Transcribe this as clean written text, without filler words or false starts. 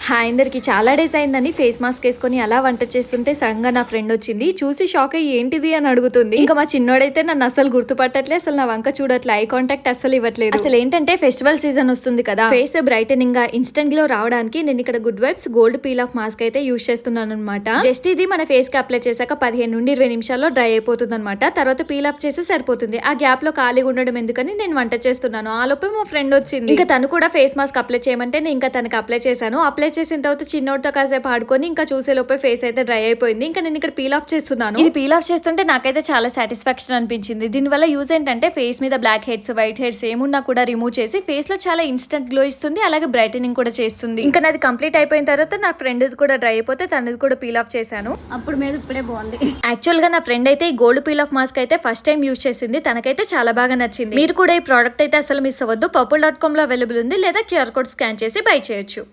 Hi అందరికి చాలా days అయిందని ఫేస్ మాస్క్ వేసుకొని అలా వంట చేస్తుంటే సడన్ గా నా ఫ్రెండ్ వచ్చింది. చూసి షాక్ అయ్యి ఏంటిది అని అడుగుతుంది. ఇంకా మా చిన్నోడైతే నన్ను అసలు గుర్తుపట్టట్లే, అసలు నా వంక చూడట్లే, ఐ కాంటాక్ట్ అసలు ఇవ్వట్లేదు. అసలు ఏంటంటే ఫెస్టివల్ సీజన్ వస్తుంది కదా, ఫేస్ బ్రైటనింగ్ గా ఇన్స్టెంట్ గ్లో రావడానికి నేను ఇక్కడ good vibes gold peel off mask అయితే యూజ్ చేస్తున్నాను అనమాట. జస్ట్ ఇది మన ఫేస్ కి అప్లై చేశాక 15 నుండి 20 నిమిషాల్లో డ్రై అయిపోతుంది అనమాట. తర్వాత పీల్ ఆఫ్ చేసి సరిపోతుంది. ఆ గ్యాప్ లో ఖాళీగా ఉండడం ఎందుకని నేను వంట చేస్తున్నాను. ఆ లోపే మా ఫ్రెండ్ వచ్చింది. ఇంకా తను కూడా ఫేస్ మాస్క్ అప్లై చేయమంటే నేను ఇంకా తనకి అప్లై చేశాను. అప్లై చేసిన తర్వాత చిన్నోడితో కాసేపు ఆడుకొని ఇంకా చూసే లోపే ఫేస్ అయితే డ్రై అయిపోయింది. ఇంకా నేను ఇక్కడ పీల్ ఆఫ్ చేస్తున్నాను. ఇది పీల్ ఆఫ్ చేస్తుంటే నాకైతే చాలా సాటిస్ఫాక్షన్ అనిపించింది. దీనివల్ల యూజ్ ఏంటంటే ఫేస్ మీద బ్లాక్ హెడ్స్, వైట్ హెడ్స్ ఏమున్నా కూడా రిమూవ్ చేసి ఫేస్ లో చాలా ఇన్స్టెంట్ గ్లో ఇస్తుంది, అలాగే బ్రైటనింగ్ కూడా చేస్తుంది. ఇంకా నాది కంప్లీట్ అయిపోయిన తర్వాత నా ఫ్రెండ్ కూడా డ్రై అయిపోతే తనది కూడా పీల్ ఆఫ్ చేశాను. అప్పుడు మీద ఇప్పుడే బాగుంది. యాక్చువల్ గా నా ఫ్రెండ్ అయితే ఈ గోల్డ్ పీల్ ఆఫ్ మాస్క్ అయితే ఫస్ట్ టైం యూజ్ చేసింది. తనకైతే చాలా బాగా నచ్చింది. మీరు కూడా ఈ ప్రోడక్ట్ అయితే అసలు మిస్ అవ్వద్దు. purple.com లో అవైలబుల్ ఉంది, లేదా QR కోడ్ స్కాన్ చేసి బై చేయొచ్చు.